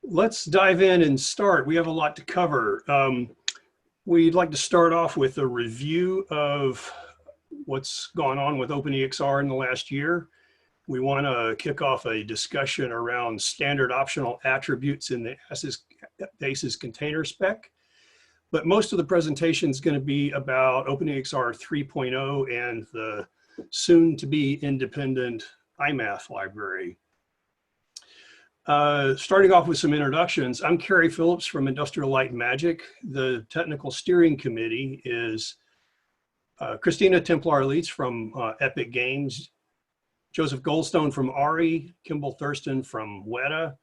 Let's dive in and start. We have a lot to cover. We'd like to start off with a review of what's gone on with OpenEXR in the last year. We want to kick off a discussion around standard optional attributes in the ACES container spec. But most of the presentation is going to be about OpenEXR 3.0 and the soon-to-be independent Imath library. Starting off with some introductions, I'm Cary Phillips from Industrial Light and Magic. The technical steering committee is Christina Tempelaar-Lietz from Epic Games, Joseph Goldstone from Cary, Kimball Thurston from Weta,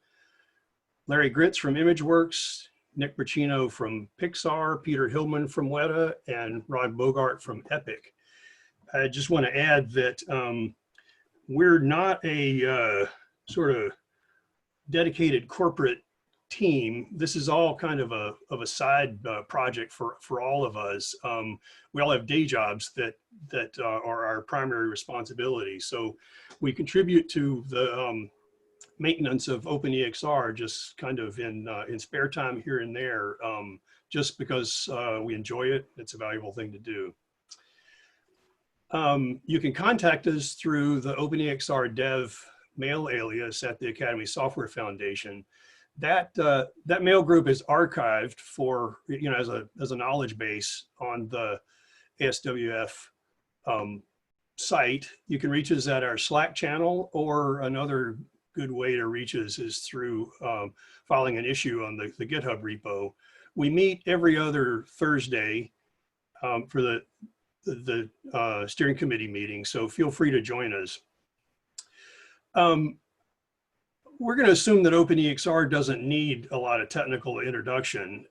Larry Gritz from ImageWorks, Nick Porcino from Pixar, Peter Hillman from Weta, and Rod Bogart from Epic. I just want to add that we're not a sort of dedicated corporate team. This is all kind of a side project for all of us. We all have day jobs that are our primary responsibility. So we contribute to the maintenance of OpenEXR just kind of in spare time here and there, just because we enjoy it. It's a valuable thing to do. You can contact us through the OpenEXR dev mail alias at the Academy Software Foundation. That mail group is archived for, as a knowledge base on the ASWF site. You can reach us at our Slack channel, or another good way to reach us is through filing an issue on the GitHub repo. We meet every other Thursday for the steering committee meeting, so feel free to join us. We're going to assume that OpenEXR doesn't need a lot of technical introduction,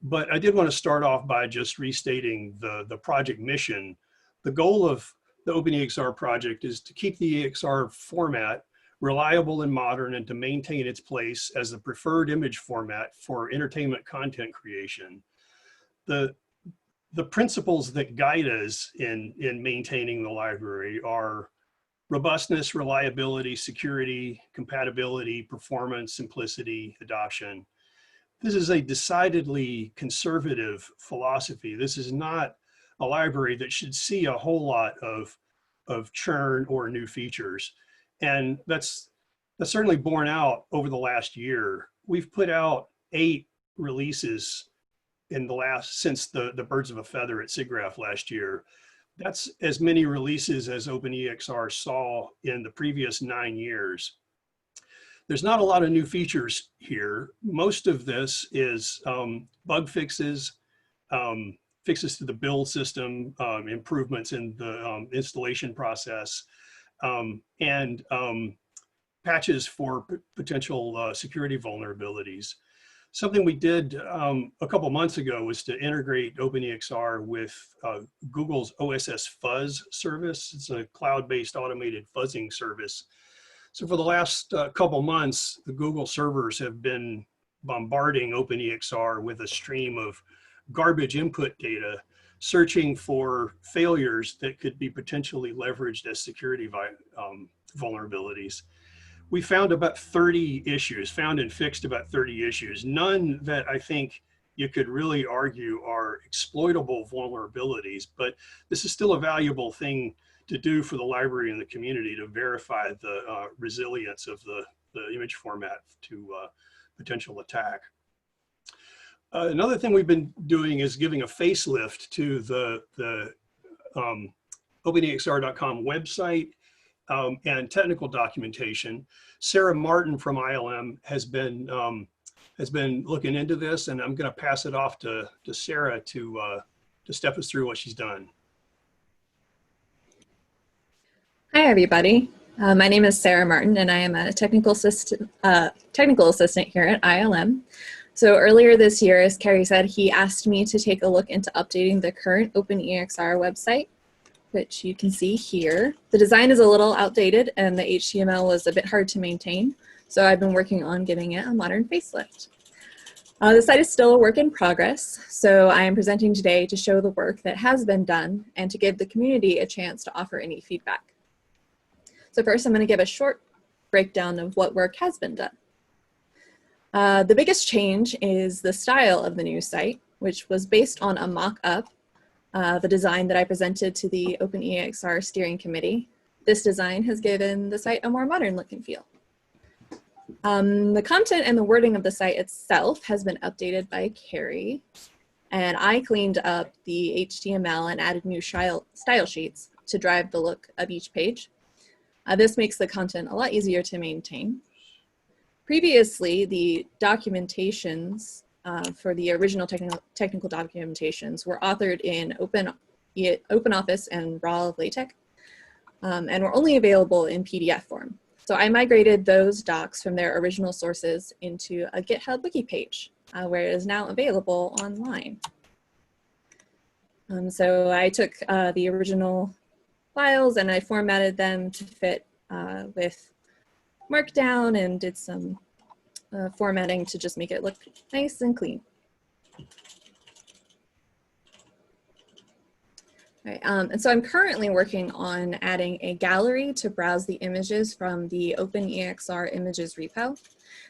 but I did want to start off by just restating the project mission. The goal of the OpenEXR project is to keep the EXR format reliable and modern, and to maintain its place as the preferred image format for entertainment content creation. The principles that guide us in maintaining the library are robustness, reliability, security, compatibility, performance, simplicity, adoption. This is a decidedly conservative philosophy. This is not a library that should see a whole lot of churn or new features. And that's certainly borne out over the last year. We've put out 8 releases in since the Birds of a Feather at SIGGRAPH last year. That's as many releases as OpenEXR saw in the previous 9 years. There's not a lot of new features here. Most of this is bug fixes, fixes to the build system, improvements in the installation process, and patches for potential security vulnerabilities. Something we did a couple months ago was to integrate OpenEXR with Google's OSS Fuzz service. It's a cloud-based automated fuzzing service. So for the last couple months, the Google servers have been bombarding OpenEXR with a stream of garbage input data, searching for failures that could be potentially leveraged as security vulnerabilities. We found about 30 issues, found and fixed about 30 issues, none that I think you could really argue are exploitable vulnerabilities, but this is still a valuable thing to do for the library and the community to verify the resilience of the image format to potential attack. Another thing we've been doing is giving a facelift to the OpenEXR.com website and technical documentation. Sarah Martin from ILM has been looking into this, and I'm going to pass it off to Sarah to step us through what she's done. Hi, everybody. My name is Sarah Martin, and I am a technical assistant here at ILM. So earlier this year, as Cary said, he asked me to take a look into updating the current OpenEXR website, which you can see here. The design is a little outdated, and the HTML was a bit hard to maintain, so I've been working on giving it a modern facelift. The site is still a work in progress, so I am presenting today to show the work that has been done and to give the community a chance to offer any feedback. So first, I'm going to give a short breakdown of what work has been done. The biggest change is the style of the new site, which was based on a mock-up, the design that I presented to the OpenEXR steering committee. This design has given the site a more modern look and feel. The content and the wording of the site itself has been updated by Cary, and I cleaned up the HTML and added new style sheets to drive the look of each page. This makes the content a lot easier to maintain. Previously, the documentations for the original technical documentations were authored in OpenOffice and raw of LaTeX, and were only available in PDF form. So I migrated those docs from their original sources into a GitHub wiki page, where it is now available online. So I took the original files and I formatted them to fit with Markdown and did some formatting to just make it look nice and clean. Right, and so I'm currently working on adding a gallery to browse the images from the OpenEXR images repo.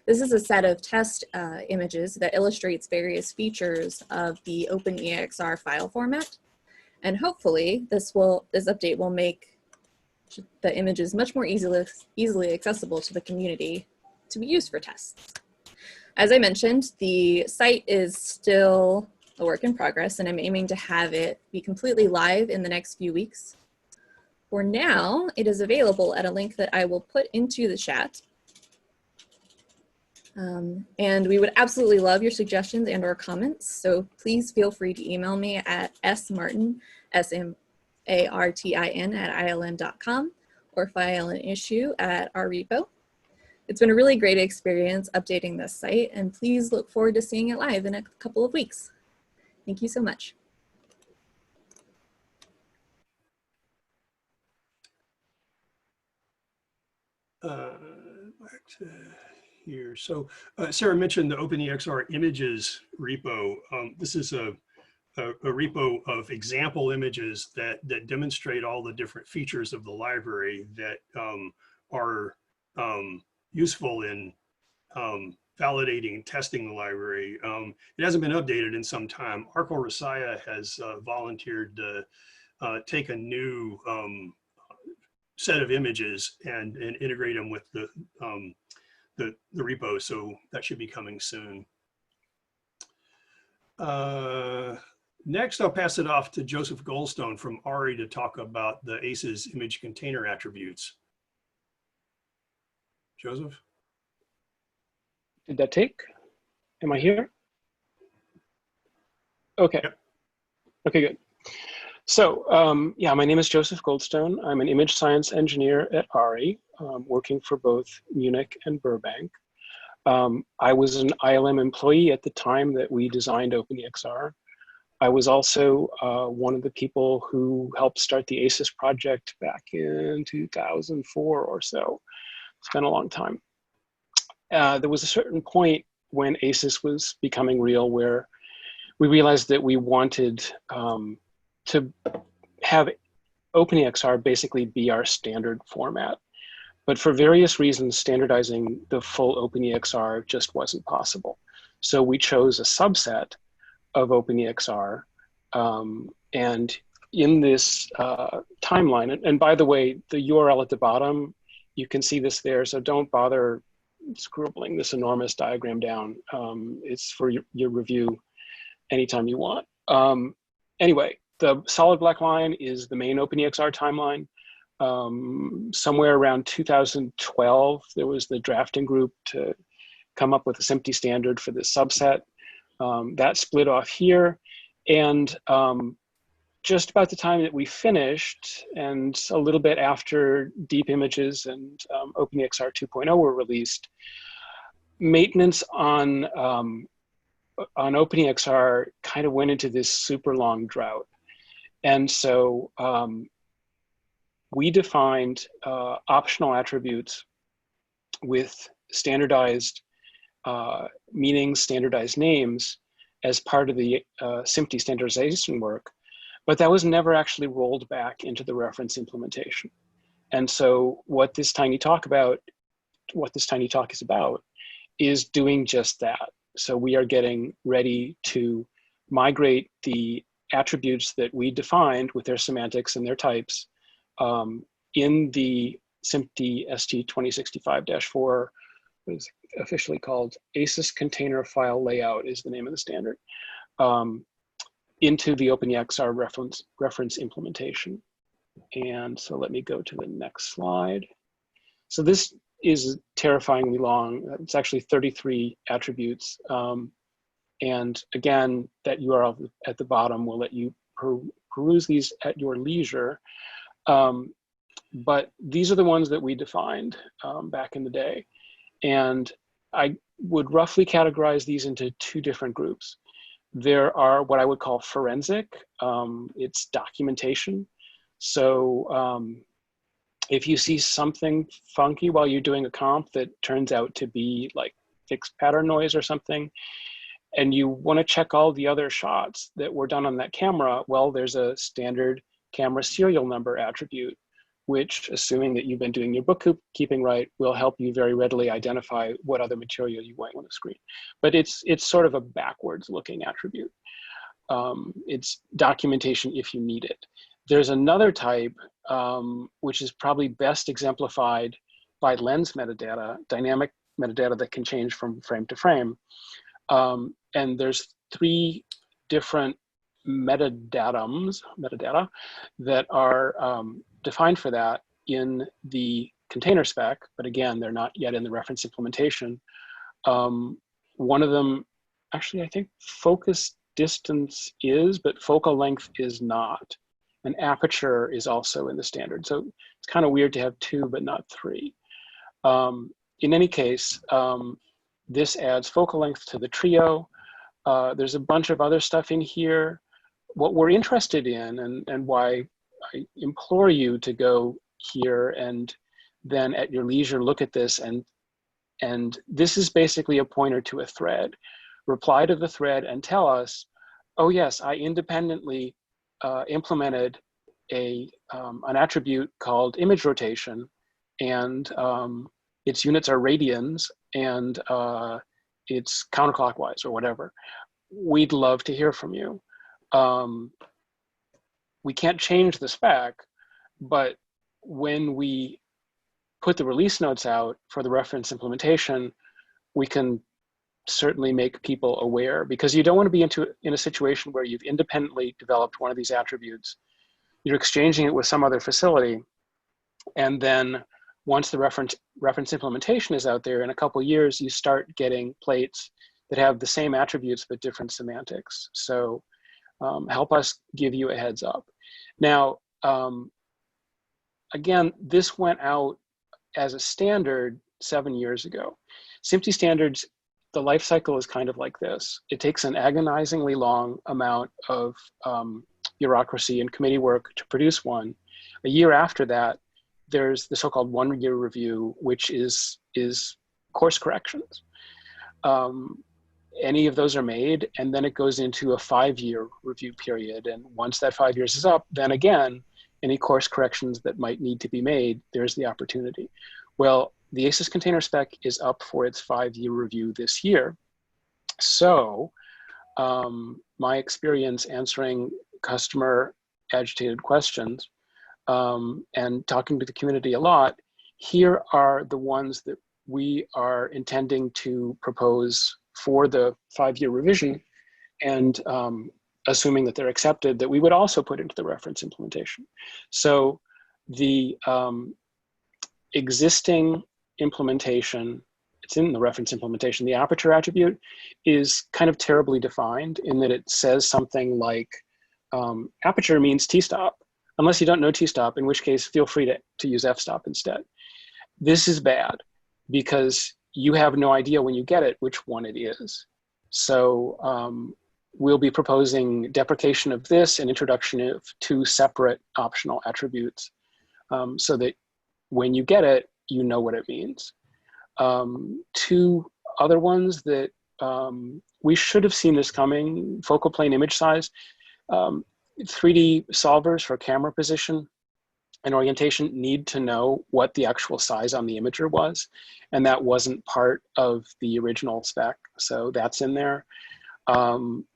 This is a set of test images that illustrates various features of the OpenEXR file format. And hopefully this update will make the images much more easily accessible to the community to be used for tests. As I mentioned, the site is still a work in progress, and I'm aiming to have it be completely live in the next few weeks. For now, it is available at a link that I will put into the chat. And we would absolutely love your suggestions and or comments, so please feel free to email me at smartin, S-M-A-R-T-I-N @ilm.com, or file an issue at our repo. It's been a really great experience updating this site, and please look forward to seeing it live in a couple of weeks. Thank you so much. Back to here. So Sarah mentioned the OpenEXR images repo. This is a repo of example images that demonstrate all the different features of the library that are useful in validating and testing the library. It hasn't been updated in some time. Arkel Rasaya has volunteered to take a new set of images and integrate them with the repo, so that should be coming soon. Next, I'll pass it off to Joseph Goldstone from ARI to talk about the ACE's image container attributes. Joseph? Did that take? Am I here? Okay. Yep. Okay, good. So yeah, my name is Joseph Goldstone. I'm an image science engineer at ARI, working for both Munich and Burbank. I was an ILM employee at the time that we designed OpenEXR. I was also one of the people who helped start the ACES project back in 2004 or so. It's been a long time. There was a certain point when ACES was becoming real where we realized that we wanted to have OpenEXR basically be our standard format. But for various reasons, standardizing the full OpenEXR just wasn't possible. So we chose a subset of OpenEXR. And in this timeline, and by the way, the URL at the bottom, you can see this there, so don't bother scribbling this enormous diagram down. It's for your review anytime you want. Anyway, the solid black line is the main OpenEXR timeline. Somewhere around 2012, there was the drafting group to come up with a SMPTE standard for this subset. That split off here. And just about the time that we finished, and a little bit after Deep Images and OpenEXR 2.0 were released, maintenance on OpenEXR kind of went into this super long drought. And so we defined optional attributes with standardized meanings, standardized names as part of the SMPTE standardization work, but that was never actually rolled back into the reference implementation. And so what this tiny talk is about is doing just that. So we are getting ready to migrate the attributes that we defined with their semantics and their types in the SMPTE ST 2065-4, is officially called ASYS Container File Layout is the name of the standard, into the OpenEXR reference implementation. And so let me go to the next slide. So this is terrifyingly long. It's actually 33 attributes. And again, that URL at the bottom will let you peruse these at your leisure. But these are the ones that we defined back in the day. And I would roughly categorize these into two different groups. There are what I would call forensic. It's documentation. So if you see something funky while you're doing a comp that turns out to be like fixed pattern noise or something, and you want to check all the other shots that were done on that camera, well, there's a standard camera serial number attribute, which, assuming that you've been doing your bookkeeping right, will help you very readily identify what other material you might want to screen. But it's sort of a backwards looking attribute. It's documentation if you need it. There's another type, which is probably best exemplified by lens metadata, dynamic metadata that can change from frame to frame. And there's three different metadata that are defined for that in the container spec, but again, they're not yet in the reference implementation. One of them, actually, I think focus distance is, but focal length is not. And aperture is also in the standard. So it's kind of weird to have two, but not three. In any case, this adds focal length to the trio. There's a bunch of other stuff in here. What we're interested in, and why I implore you to go here and then at your leisure look at this, and this is basically a pointer to a thread. Reply to the thread and tell us, oh yes, I independently implemented an attribute called image rotation, and its units are radians, and it's counterclockwise or whatever. We'd love to hear from you. We can't change the spec, but when we put the release notes out for the reference implementation, we can certainly make people aware, because you don't want to be in a situation where you've independently developed one of these attributes, you're exchanging it with some other facility, and then once the reference implementation is out there, in a couple of years, you start getting plates that have the same attributes but different semantics. So help us give you a heads up. Now, again, this went out as a standard 7 years ago. SMPTE standards, the life cycle is kind of like this. It takes an agonizingly long amount of bureaucracy and committee work to produce one. A year after that, there's the so-called 1 year review, which is course corrections. Any of those are made, and then it goes into a 5-year review period. And once that 5 years is up, then again, any course corrections that might need to be made, there's the opportunity. Well, the ASYS container spec is up for its 5-year review this year. So my experience answering customer agitated questions and talking to the community a lot, here are the ones that we are intending to propose for the 5-year revision, and assuming that they're accepted, that we would also put into the reference implementation. So the existing implementation, it's in the reference implementation, the aperture attribute is kind of terribly defined in that it says something like aperture means t-stop, unless you don't know t-stop, in which case feel free to use f-stop instead. This is bad because you have no idea when you get it which one it is. So we'll be proposing deprecation of this and introduction of 2 separate optional attributes so that when you get it, you know what it means. 2 other ones that we should have seen this coming: focal plane image size, 3D solvers for camera position. and orientation need to know what the actual size on the imager was, and that wasn't part of the original spec, so that's in there.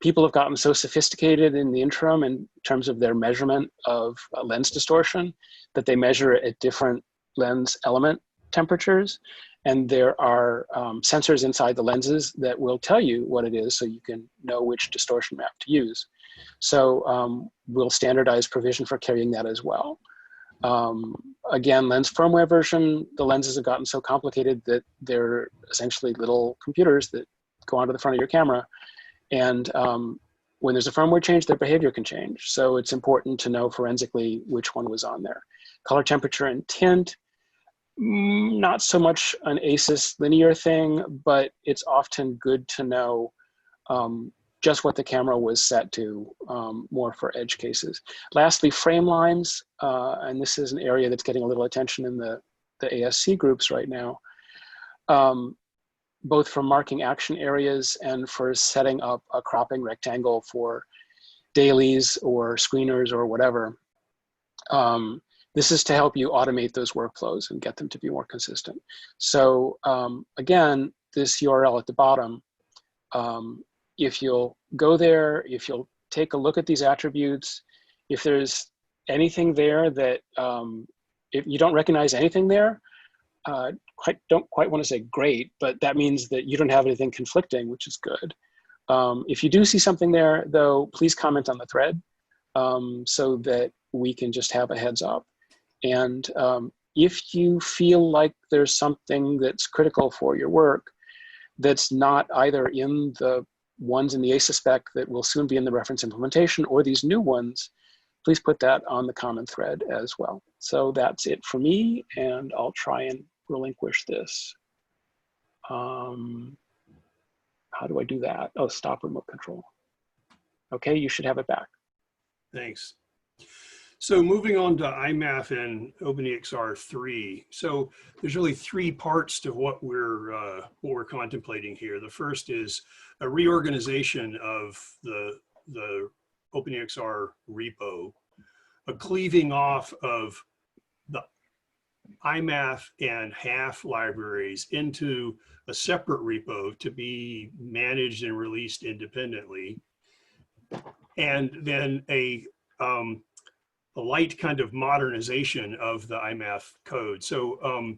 People have gotten so sophisticated in the interim in terms of their measurement of lens distortion that they measure at different lens element temperatures, and there are sensors inside the lenses that will tell you what it is so you can know which distortion map to use. So we'll standardize provision for carrying that as well. Again, lens firmware version, the lenses have gotten so complicated that they're essentially little computers that go onto the front of your camera. And when there's a firmware change, their behavior can change. So it's important to know forensically which one was on there. Color temperature and tint, not so much an ASIS linear thing, but it's often good to know just what the camera was set to, more for edge cases. Lastly, frame lines, and this is an area that's getting a little attention in the ASC groups right now, both for marking action areas and for setting up a cropping rectangle for dailies or screeners or whatever. This is to help you automate those workflows and get them to be more consistent. So again, this URL at the bottom, if you'll go there, if you'll take a look at these attributes, if there's anything there that, if you don't recognize anything there, don't quite want to say great, but that means that you don't have anything conflicting, which is good. If you do see something there, though, please comment on the thread so that we can just have a heads up. And if you feel like there's something that's critical for your work that's not either in the ones in the ASIS spec that will soon be in the reference implementation or these new ones, please put that on the common thread as well. So that's it for me, and I'll try and relinquish this. How do I do that? Oh, stop remote control. Okay, you should have it back. Thanks. So moving on to Imath and OpenEXR 3. So there's really three parts to what we're contemplating here. The first is a reorganization of the OpenEXR repo, a cleaving off of the Imath and HAF libraries into a separate repo to be managed and released independently, and then a light kind of modernization of the Imath code. So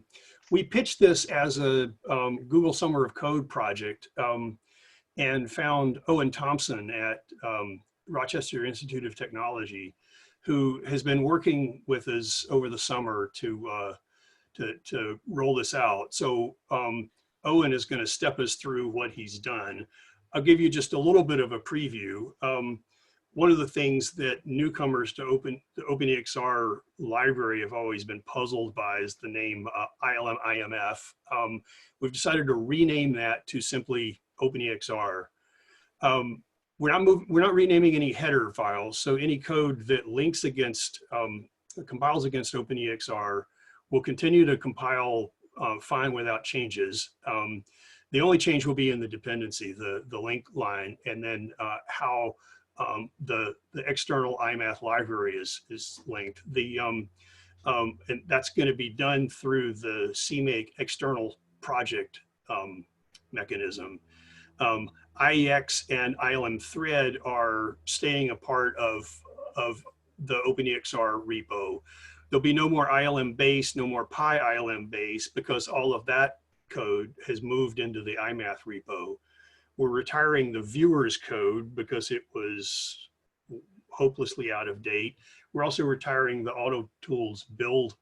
we pitched this as a Google Summer of Code project and found Owen Thompson at Rochester Institute of Technology, who has been working with us over the summer to roll this out. So Owen is going to step us through what he's done. I'll give you just a little bit of a preview. One of the things that newcomers to the OpenEXR library have always been puzzled by is the name ILM-IMF. We've decided to rename that to simply OpenEXR. We're not renaming any header files, so any code that links against, compiles against OpenEXR will continue to compile fine without changes. The only change will be in the dependency, the link line, and then how the external Imath library is linked. And that's going to be done through the CMake external project mechanism. IEX and ILM thread are staying a part of the OpenEXR repo. There'll be no more ILM base, no more PyILM base, because all of that code has moved into the Imath repo. We're retiring the viewers code because it was hopelessly out of date. We're also retiring the Auto Tools build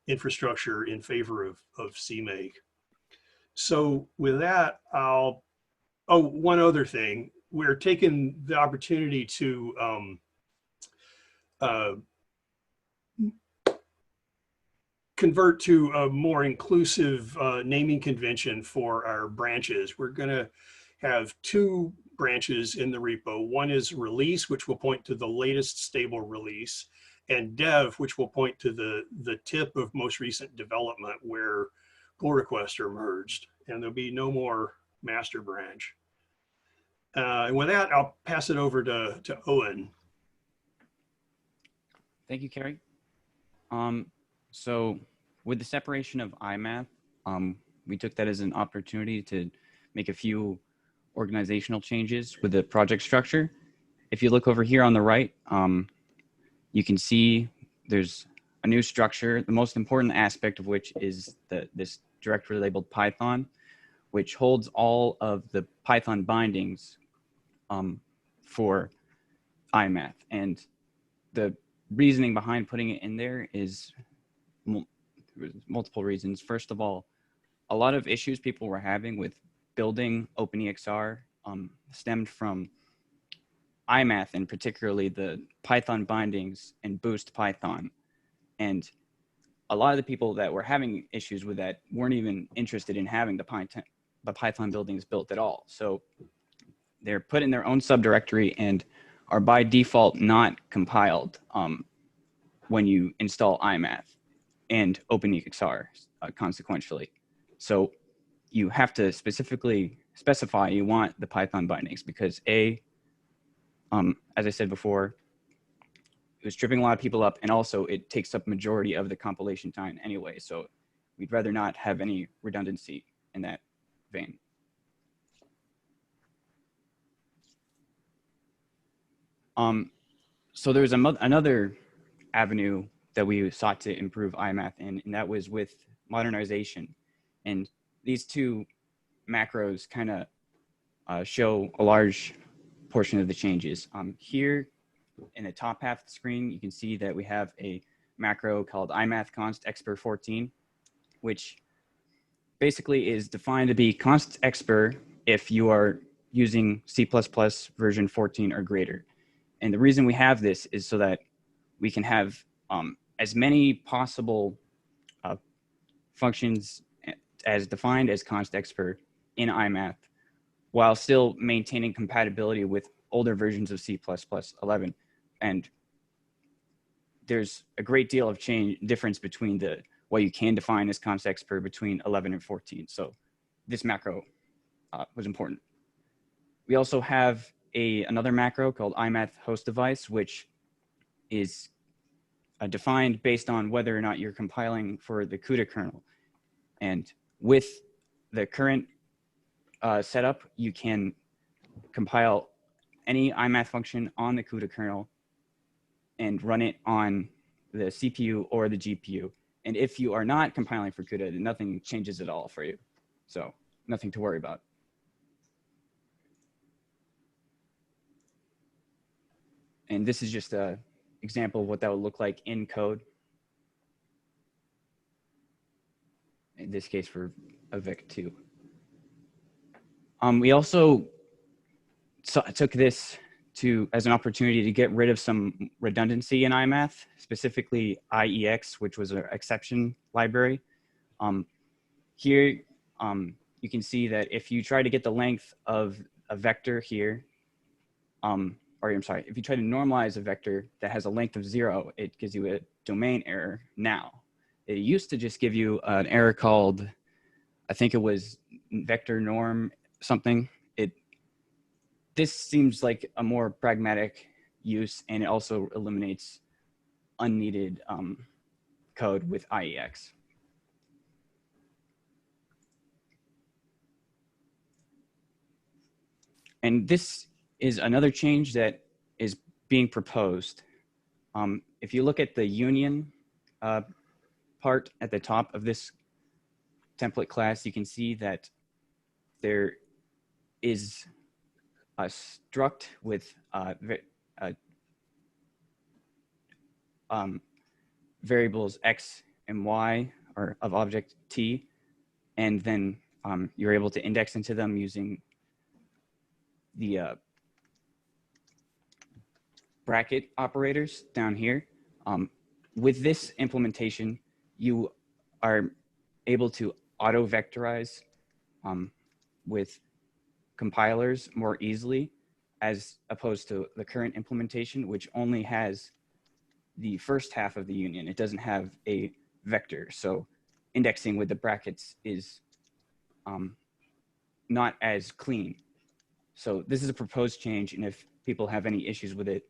infrastructure in favor of CMake. So with that, one other thing. We're taking the opportunity to convert to a more inclusive naming convention for our branches. We're going to have two branches in the repo. One is release, which will point to the latest stable release, and dev, which will point to the tip of most recent development where pull requests are merged, and there'll be no more master branch. And with that, I'll pass it over to Owen. Thank you, Cary. So with the separation of Imath, we took that as an opportunity to make a few organizational changes with the project structure. If you look over here on the right, you can see there's a new structure, the most important aspect of which is this directory labeled Python, which holds all of the Python bindings for Imath. And the reasoning behind putting it in there is multiple reasons. First of all, a lot of issues people were having with building OpenEXR stemmed from Imath, and particularly the Python bindings and Boost Python. And a lot of the people that were having issues with that weren't even interested in having the Python buildings built at all. So they're put in their own subdirectory and are by default not compiled when you install Imath and OpenEXR consequentially. So you have to specifically specify you want the Python bindings because as I said before, it was tripping a lot of people up, and also it takes up majority of the compilation time anyway. So we'd rather not have any redundancy in that vein. So there's another avenue that we sought to improve Imath in, and that was with modernization. And these two macros kind of show a large portion of the changes. Here in the top half of the screen, you can see that we have a macro called Imath const expr 14, which basically is defined to be const expr if you are using C++ version 14 or greater. And the reason we have this is so that we can have as many possible functions as defined as const expr in Imath, while still maintaining compatibility with older versions of C++ 11. And there's a great deal of difference between what you can define as const expr between 11 and 14. So this macro was important. We also have another macro called Imath host device, which is defined based on whether or not you're compiling for the CUDA kernel. And with the current setup, you can compile any Imath function on the CUDA kernel and run it on the CPU or the GPU. And if you are not compiling for CUDA, nothing changes at all for you. So nothing to worry about. And this is just an example of what that would look like in code. In this case for a VEC2. We also took this as an opportunity to get rid of some redundancy in Imath, specifically IEX, which was an exception library. Here, you can see that if you try to get the length of a vector here, if you try to normalize a vector that has a length of 0, it gives you a domain error now. It used to just give you an error called, I think it was vector norm something. This seems like a more pragmatic use, and it also eliminates unneeded code with IEX. And this is another change that is being proposed. If you look at the union part at the top of this template class, you can see that there is a struct with variables x and y or of object t, and then you're able to index into them using the bracket operators down here. With this implementation, you are able to auto-vectorize with compilers more easily, as opposed to the current implementation, which only has the first half of the union. It doesn't have a vector. So indexing with the brackets is not as clean. So this is a proposed change, and if people have any issues with it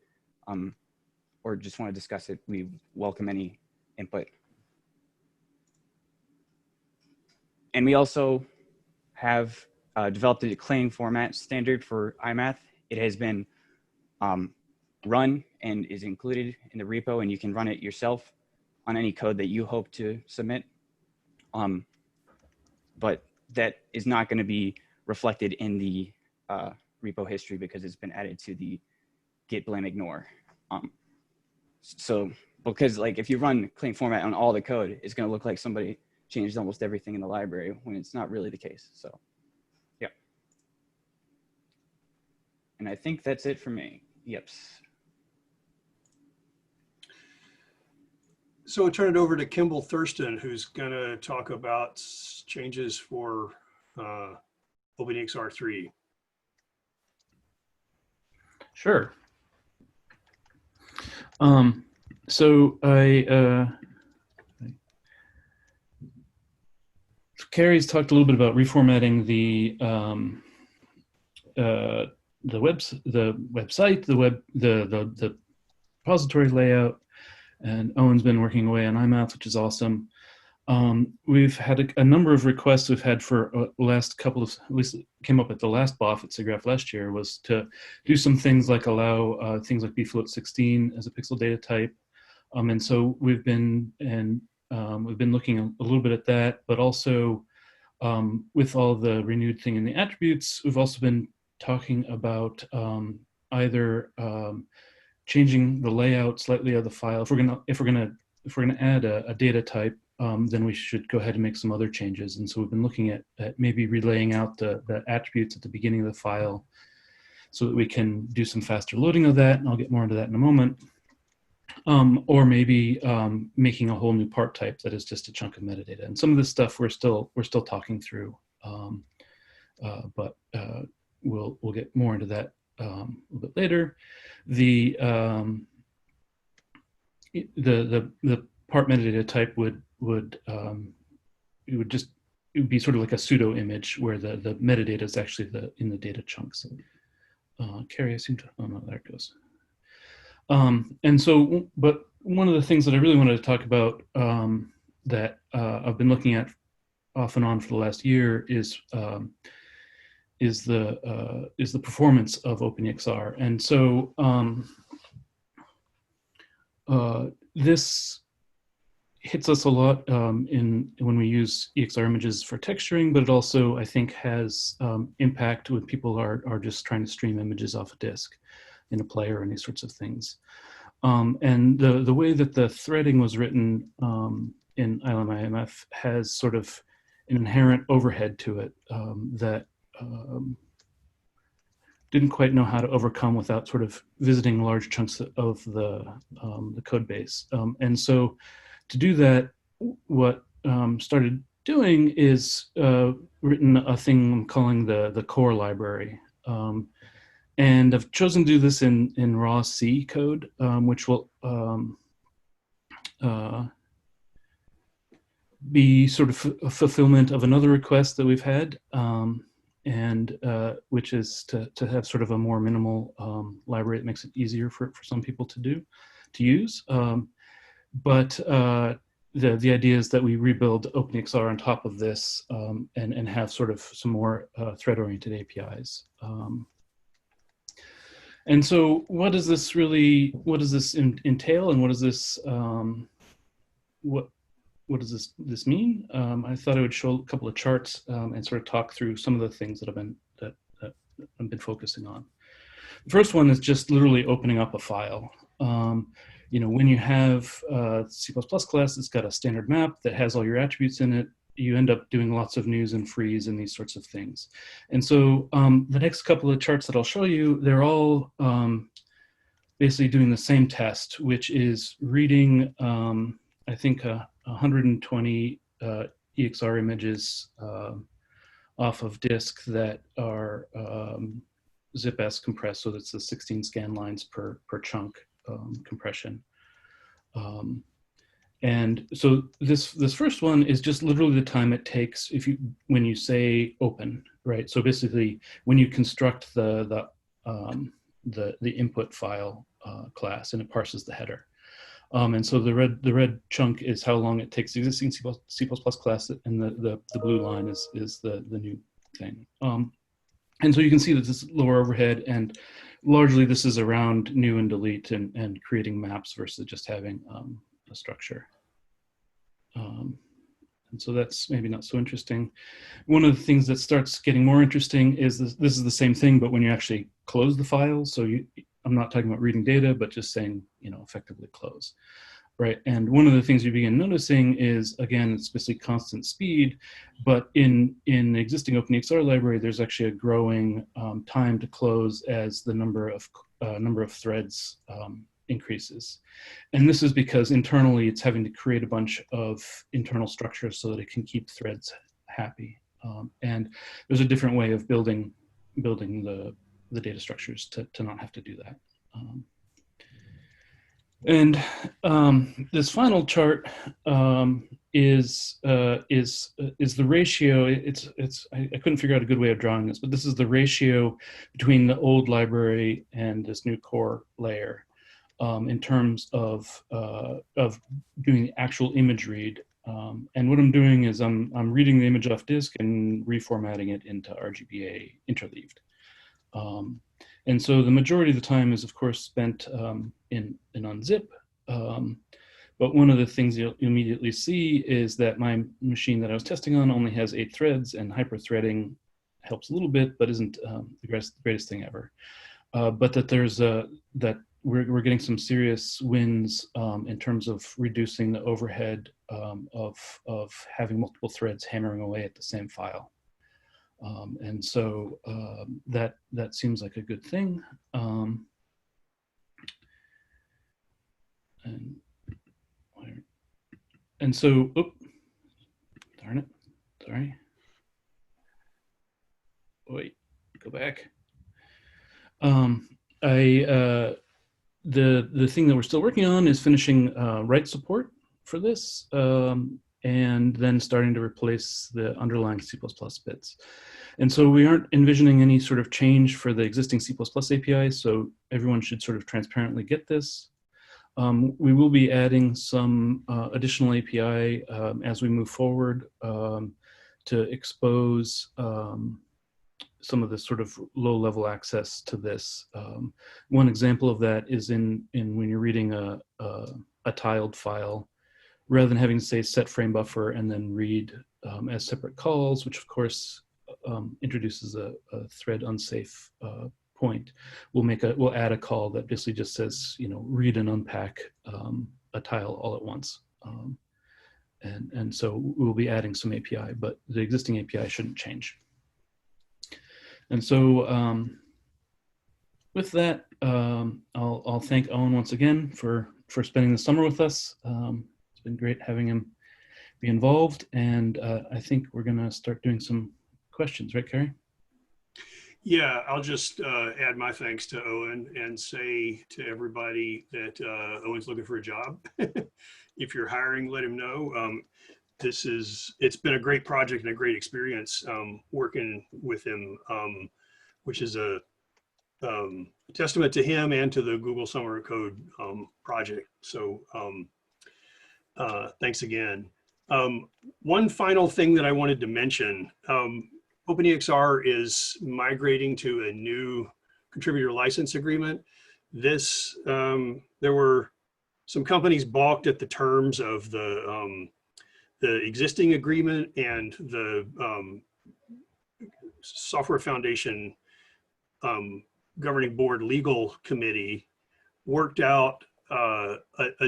or just want to discuss it, we welcome any input. And we also have developed a clang-format standard for Imath. It has been run and is included in the repo, and you can run it yourself on any code that you hope to submit. But that is not going to be reflected in the repo history because it's been added to the git blame ignore. So because like if you run clang-format on all the code, it's going to look like somebody changed almost everything in the library when it's not really the case. So yeah. And I think that's it for me. Yep. So I'll turn it over to Kimball Thurston, who's going to talk about changes for OpenEXR 3. Sure. So Cary's talked a little bit about reformatting the website, the repository layout, and Owen's been working away on Imath, which is awesome. We've had a number of requests we've had for last couple of, at least it came up at the last BOF at SIGGRAPH last year, was to do some things like allow things like Phillips 16 as a pixel data type. And so we've been looking a little bit at that, but also with all the renewed thing in the attributes, we've also been talking about either changing the layout slightly of the file. If we're gonna add a data type, then we should go ahead and make some other changes. And so we've been looking at maybe relaying out the attributes at the beginning of the file so that we can do some faster loading of that, and I'll get more into that in a moment. Or maybe making a whole new part type that is just a chunk of metadata. And some of this stuff we're still talking through, but we'll get more into that a little bit later. The part metadata type would be sort of like a pseudo image where the metadata is actually in the data chunks. Cary, I seem to, oh no, there it goes. And so, but one of the things that I really wanted to talk about that I've been looking at off and on for the last year is the performance of OpenEXR. And so this hits us a lot when we use EXR images for texturing, but it also, I think, has impact when people are just trying to stream images off a disk in a player and these sorts of things. And the way that the threading was written in ILM-IMF has sort of an inherent overhead to it that didn't quite know how to overcome without sort of visiting large chunks of the code base. And so to do that, what started doing is written a thing I'm calling the core library. And I've chosen to do this in raw C code, which will be sort of a fulfillment of another request that we've had, and which is to have sort of a more minimal library that makes it easier for some people to use. But the idea is that we rebuild OpenEXR on top of this and have sort of some more thread-oriented APIs. And so what does this entail, and what does this what does this mean? I thought I would show a couple of charts and sort of talk through some of the things that I've been focusing on. The first one is just literally opening up a file. You know, when you have C++ class, it's got a standard map that has all your attributes in it. You end up doing lots of news and frees and these sorts of things. And so the next couple of charts that I'll show you, they're all basically doing the same test, which is reading, I think, 120 EXR images off of disk that are zip-s compressed, so that's the 16 scan lines per chunk compression. And so this first one is just literally the time it takes when you say open, right? So basically, when you construct the input file class and it parses the header. And so the red chunk is how long it takes the existing C++ class, and the blue line is the new thing. And so you can see that this is lower overhead, and largely this is around new and delete and creating maps versus just having a structure. And so that's maybe not so interesting. One of the things that starts getting more interesting is this is the same thing, but when you actually close the file. So I'm not talking about reading data, but just saying, effectively close. Right, and one of the things you begin noticing is, again, it's basically constant speed, but in the existing OpenEXR library, there's actually a growing time to close as the number of threads increases. And this is because internally it's having to create a bunch of internal structures so that it can keep threads happy. And there's a different way of building the data structures to not have to do that. And this final chart is the ratio. I couldn't figure out a good way of drawing this, but this is the ratio between the old library and this new core layer in terms of doing the actual image read. And what I'm doing is I'm reading the image off disk and reformatting it into RGBA interleaved. And so the majority of the time is, of course, spent in unzip. But one of the things you'll immediately see is that my machine that I was testing on only has 8 threads, and hyper-threading helps a little bit, but isn't the greatest thing ever. But that that we're getting some serious wins in terms of reducing the overhead of having multiple threads hammering away at the same file. And so that seems like a good thing. And so, darn it, sorry. Wait, go back. The thing that we're still working on is finishing write support for this, and then starting to replace the underlying C++ bits. And so we aren't envisioning any sort of change for the existing C++ API, so everyone should sort of transparently get this. We will be adding some additional API as we move forward to expose some of the sort of low-level access to this. One example of that is in when you're reading a tiled file, rather than having to say set frame buffer and then read as separate calls, which of course introduces a thread unsafe point. We'll add a call that basically just says, read and unpack a tile all at once. And so we'll be adding some API, but the existing API shouldn't change. And so with that, I'll thank Owen once again for spending the summer with us. It's been great having him be involved, and I think we're gonna start doing some questions, right, Cary? Yeah, I'll just add my thanks to Owen and say to everybody that Owen's looking for a job. If you're hiring, let him know. It's been a great project and a great experience working with him, which is a testament to him and to the Google Summer of Code project. So thanks again. One final thing that I wanted to mention, OpenEXR is migrating to a new contributor license agreement. This, there were some companies balked at the terms of the existing agreement, and the Software Foundation Governing Board Legal Committee worked out a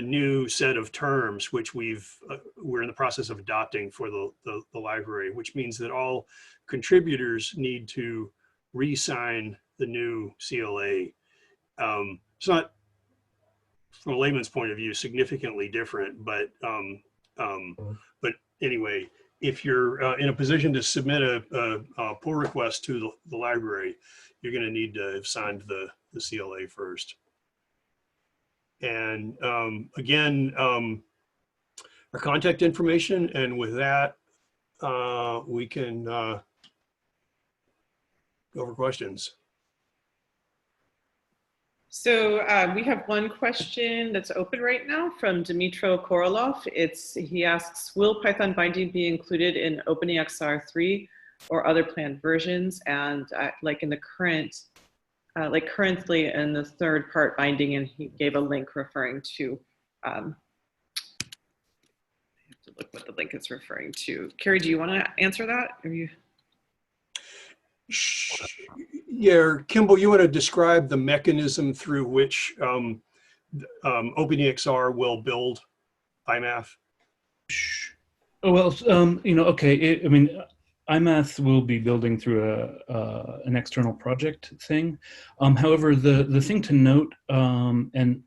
new set of terms, which we're in the process of adopting for the library, which means that all contributors need to re-sign the new CLA. It's not, from a layman's point of view, significantly different, but anyway, if you're in a position to submit a pull request to the library, you're going to need to have signed the CLA first. And again, our contact information, and with that, we can go over questions. So we have one question that's open right now from Dmitro Korolov. He asks, will Python binding be included in OpenEXR 3 or other planned versions? And like in the current, like currently in the third part binding, and he gave a link referring to, I have to look what the link is referring to. Cary, do you want to answer that? Are you? Yeah, Kimball, you want to describe the mechanism through which OpenEXR will build Imath? Oh, well, you know, okay. I mean, Imath will be building through an external project thing. However, the thing to note and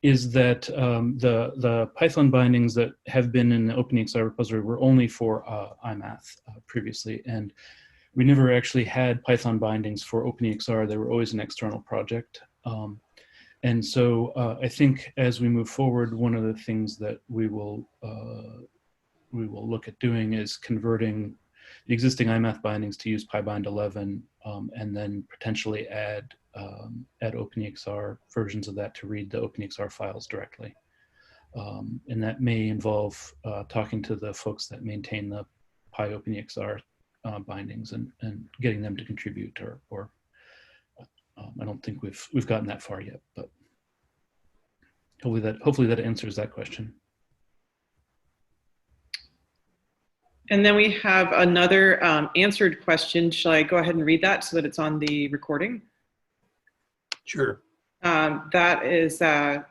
is that the Python bindings that have been in the OpenEXR repository were only for Imath previously, and we never actually had Python bindings for OpenEXR. They were always an external project. And so I think as we move forward, one of the things that we will look at doing is converting the existing Imath bindings to use PyBind 11, and then potentially add OpenEXR versions of that to read the OpenEXR files directly. And that may involve talking to the folks that maintain the PyOpenEXR bindings and getting them to contribute, or I don't think we've gotten that far yet, but hopefully that answers that question. And then we have another answered question. Shall I go ahead and read that so that it's on the recording? Sure. That is Eric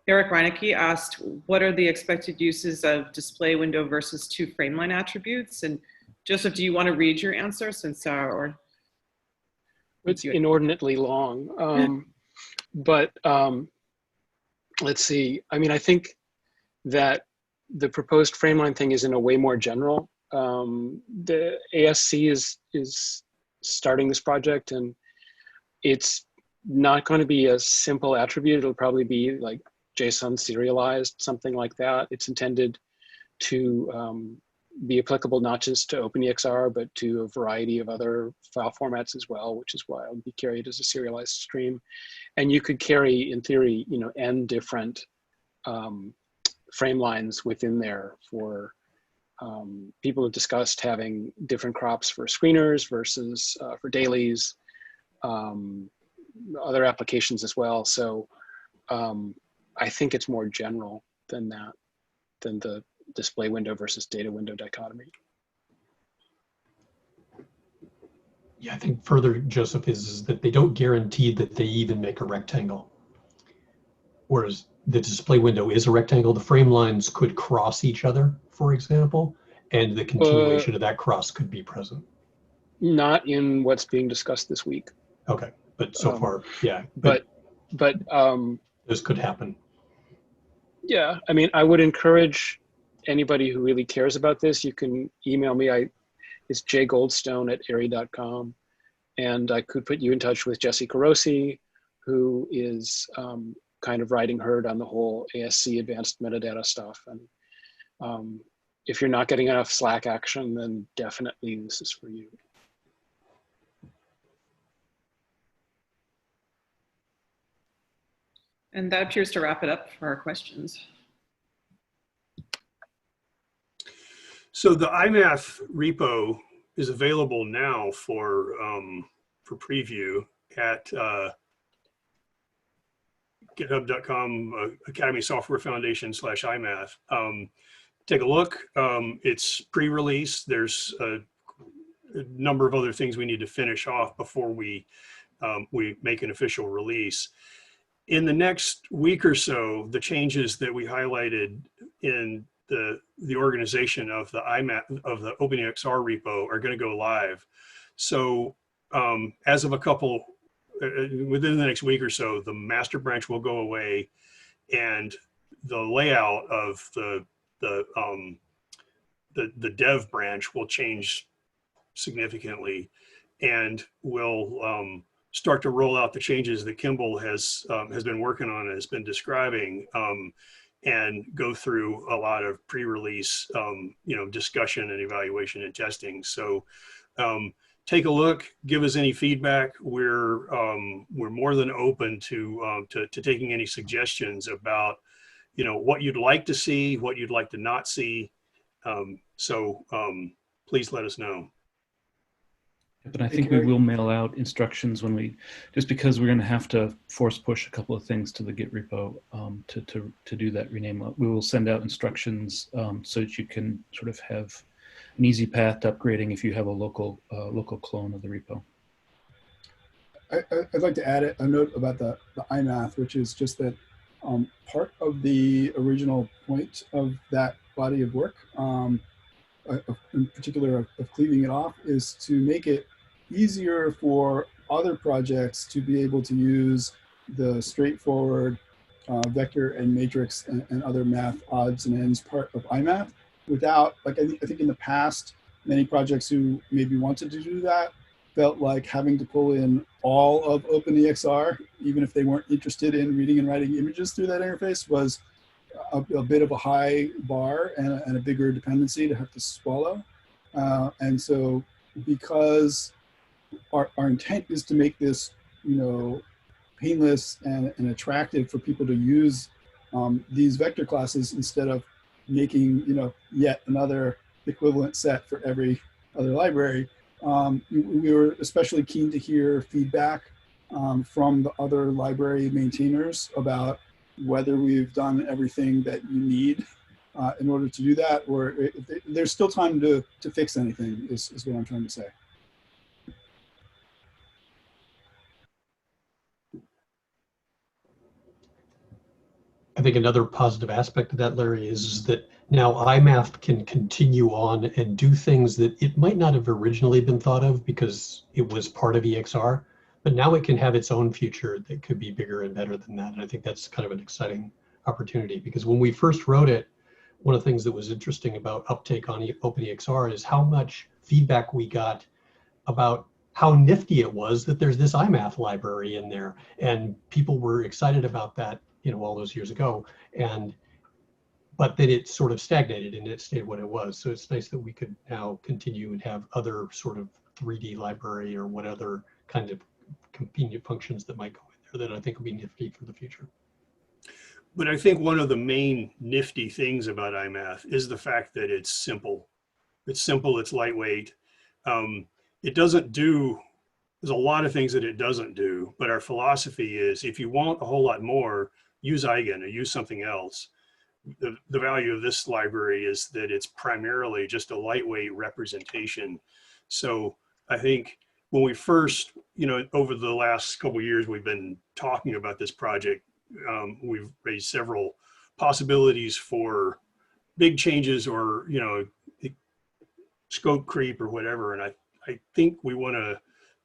Reinecke asked, what are the expected uses of display window versus two frameline attributes? And Joseph, do you want to read your answer since it's inordinately long? But let's see. I mean, I think that the proposed frameline thing is in a way more general. The ASC is starting this project, and it's not going to be a simple attribute. It'll probably be like JSON serialized, something like that. It's intended to be applicable not just to OpenEXR, but to a variety of other file formats as well, which is why it would be carried as a serialized stream. And you could carry, in theory, you know, n different frame lines within there for people have discussed having different crops for screeners versus for dailies, other applications as well. So I think it's more general than that, than the display window versus data window dichotomy. Yeah, I think further, Joseph, is that they don't guarantee that they even make a rectangle. Whereas the display window is a rectangle, the frame lines could cross each other, for example, and the continuation of that cross could be present. Not in what's being discussed this week. Okay, but so far, yeah. But this could happen. Yeah, I mean, I would encourage anybody who really cares about this, you can email me. It's jgoldstone@airy.com. And I could put you in touch with Jesse Carosi, who is kind of riding herd on the whole ASC advanced metadata stuff. And if you're not getting enough Slack action, then definitely this is for you. And that appears to wrap it up for our questions. So the Imath repo is available now for preview at github.com Academy Software Foundation /imath. Take a look. It's pre-release. There's a number of other things we need to finish off before we make an official release. In the next week or so, the changes that we highlighted in the organization of the OpenEXR repo are going to go live. So as of within the next week or so, the master branch will go away, and the layout of the dev branch will change significantly, and we'll start to roll out the changes that Kimball has been working on and has been describing, and go through a lot of pre-release discussion and evaluation and testing. So take a look, give us any feedback. We're more than open to taking any suggestions about, you know, what you'd like to see, what you'd like to not see. Please let us know. But I think we will mail out instructions when we, just because we're going to have to force push a couple of things to the Git repo to do that rename. We will send out instructions so that you can sort of have an easy path to upgrading if you have a local clone of the repo. I'd like to add a note about the Imath, which is just that part of the original point of that body of work, in particular of cleaving it off, is to make it easier for other projects to be able to use the straightforward vector and matrix and other math odds and ends part of Imath without, like, I think in the past, many projects who maybe wanted to do that felt like having to pull in all of OpenEXR, even if they weren't interested in reading and writing images through that interface, was a bit of a high bar and a bigger dependency to have to swallow. And so because our intent is to make this, you know, painless and attractive for people to use these vector classes instead of making, you know, yet another equivalent set for every other library. We were especially keen to hear feedback from the other library maintainers about whether we've done everything that you need in order to do that, or if there's still time to fix anything, is what I'm trying to say. I think another positive aspect of that, Larry, is that now Imath can continue on and do things that it might not have originally been thought of because it was part of EXR, but now it can have its own future that could be bigger and better than that. And I think that's kind of an exciting opportunity, because when we first wrote it, one of the things that was interesting about uptake on OpenEXR is how much feedback we got about how nifty it was that there's this Imath library in there. And people were excited about that, you know, all those years ago. But then it sort of stagnated and it stayed what it was. So it's nice that we could now continue and have other sort of 3D library or what other kind of convenient functions that might go in there that I think will be nifty for the future. But I think one of the main nifty things about Imath is the fact that it's simple. It's simple, it's lightweight. It doesn't do, there's a lot of things that it doesn't do, but our philosophy is if you want a whole lot more, use Eigen or use something else. The value of this library is that it's primarily just a lightweight representation. So I think when we first, you know, over the last couple of years, we've been talking about this project. We've raised several possibilities for big changes or, you know, scope creep or whatever. And I think we want to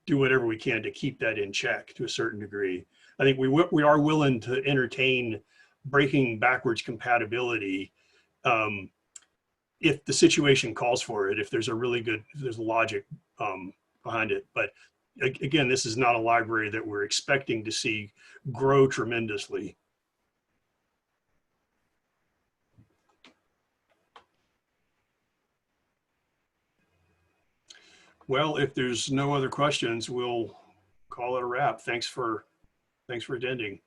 do whatever we can to keep that in check to a certain degree. I think we are willing to entertain breaking backwards compatibility if the situation calls for it, if there's a really good, if there's logic behind it. But again, this is not a library that we're expecting to see grow tremendously. Well, if there's no other questions, we'll call it a wrap. Thanks for attending.